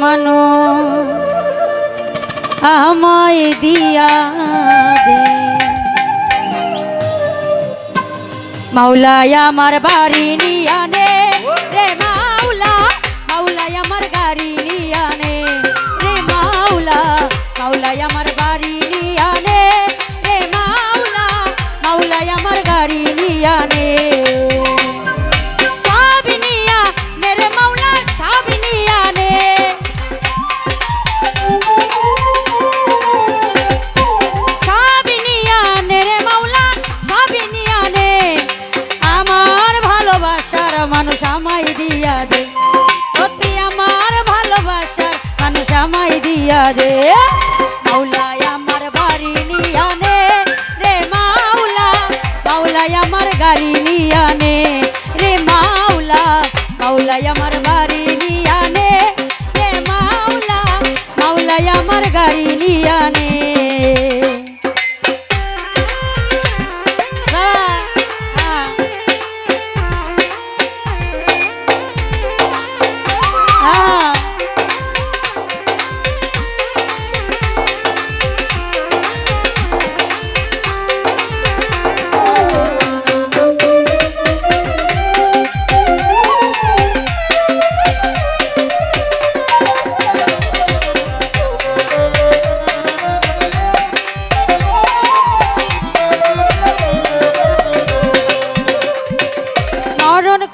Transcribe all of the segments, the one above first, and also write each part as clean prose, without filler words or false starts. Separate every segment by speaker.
Speaker 1: মানো আমায় দিয়া দে মাওলায় আমার বাড়ি নিয়ানে রে মাওলা মাওলায় আমার গাড়ি নিয়ানে রে মাওলা মাওলায় আমার বাড়ি নিয়ানে রে মাওলা মাওলায় আমার গাড়ি নিয়ানে মানুষ আমায় দিয়া দে তুই আমার ভালোবাসার মানুষ আমায় দিয়া দে মাওলায় আমার বাড়ি নিয়ানে রে মাওলা মাওলায় আমার গাড়ি নিয়ানে রে মাওলা মাওলায় আমার বাড়ি নিয়ানে রে মাওলা মাওলায় আমার গাড়ি নিয়ানে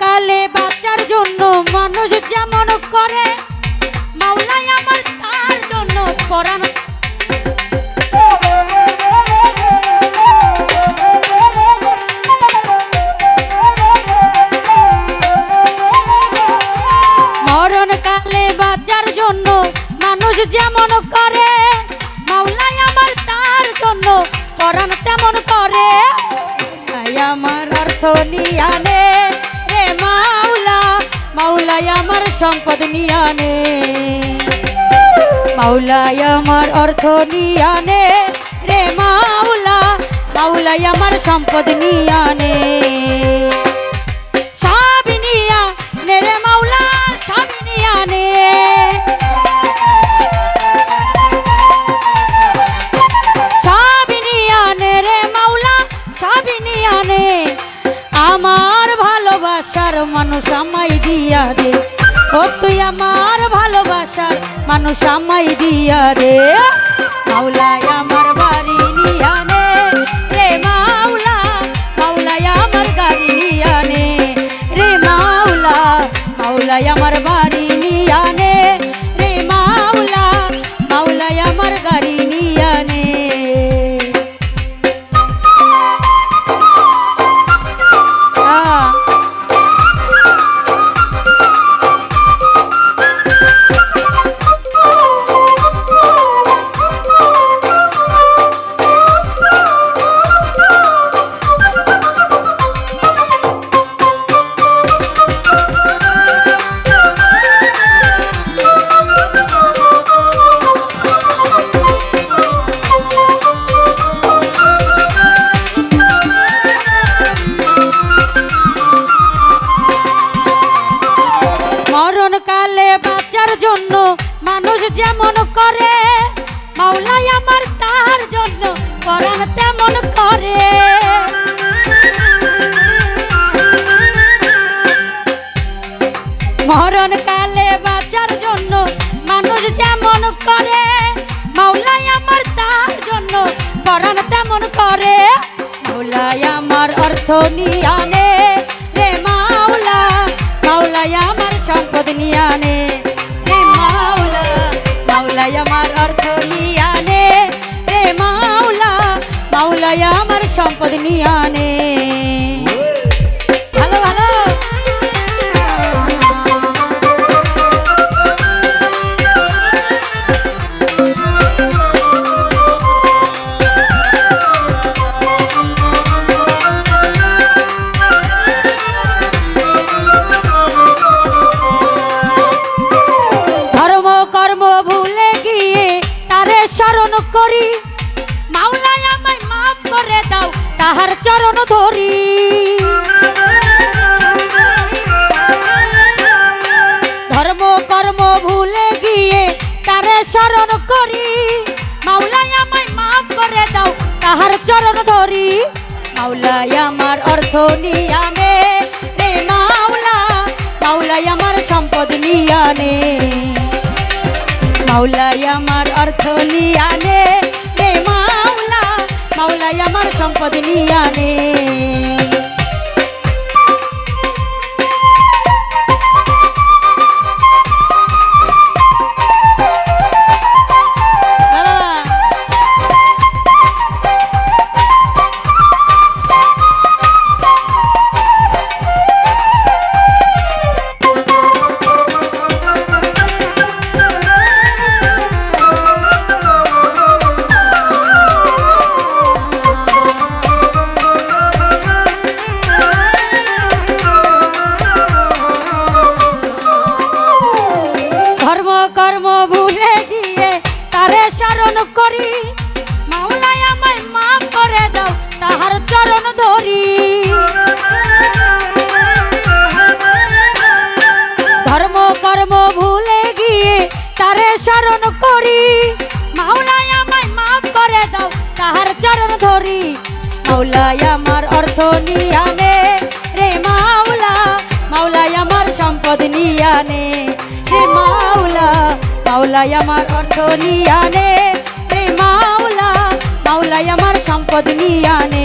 Speaker 1: কালে বাচ্চার জন্য মানুষ যেমন করে মাওলায় আমার তার জন্য পরাণ মরণ কালে বাচ্চার জন্য মানুষ যেমন করে মাওলায় আমার তার জন্য পরাণ তেমন করে আমার অর্থ নিয়ানে মাওলা মাওলায় আমার সম্পদ নিয়ানে মাওলায় আমার অর্থ নিয়ানে রে মাওলা মাওলায় আমার সম্পদ নিয়ানে সব নিয়া নে রে মাওলা সব নিয়ানে সব নিয়ানে রে মাওলা সব নিয়ানে আমার ভালোবাসার মানুষ আমায় দিয়া দে তুই আমার ভালোবাসার মানুষ আমায় দিয়া দে মাওলায় আমার বাড়ি নিয়ানে রে মাওলা মাওলায় আমার গাড়ি নিয়ানে রে মাওলা মাওলায় আমার বাড়ি নিয়ানে রে মাওলা মাওলায় আমার গাড়ি নিয়ানে কালে বাচ্চার জন্য মানুষ যেমন করে মাওলায় আমার তার জন্য পরাণ তেমন করে মরণ কালে বাচ্চার জন্য মানুষ যেমন করে মাওলায় আমার তার জন্য পরাণ তেমন করে মাওলায় আমার অর্থ নিয়ানে রে মাওলা মাওলায় আমার সম্পদ নিয়ানে রে মাওলা মাওলায় আমার অর্থ নিয়ানে রে মাওলা মাওলায় আমার সম্পদ নিয়ানে ভালো ভালো করি মাওলায় আমায় মাফ করে দাও তাহার চরণ ধরি ধর্ম কর্ম ভুলে গিয়ে শরণ করি, মাওলাই আমায় মাফ করে দাও তাহার চরণ ধরি। মাওলাই আমার অর্থ নিয়ানে রে মাওলা, মাওলাই আমার সম্পদ নিয়ানে, মাওলাই আমার অর্থ নিয়ানে রে মাওলা, মাওলাই আমার সম্পদ নিয়ানে। কর্ম ভুলে গিয়ে তারে শরণ করি, মাওলাই আমায় মাফ করে দাও তাহার চরণ ধরি। ধর্ম কর্ম ভুলে গিয়ে তারে শরণ করি, মাওলাই আমায় মাফ করে দাও তাহার চরণ ধরি। মাওলাই আমার অর্থ নিয়ানে রে মাওলা, মাওলাই আমার সম্পদ নিয়ানে রে মাওলা, মাওলাই আমার অর্থ নিয়ানে রে মাওলা, মাওলাই আমার সম্পদ নিয়ানে।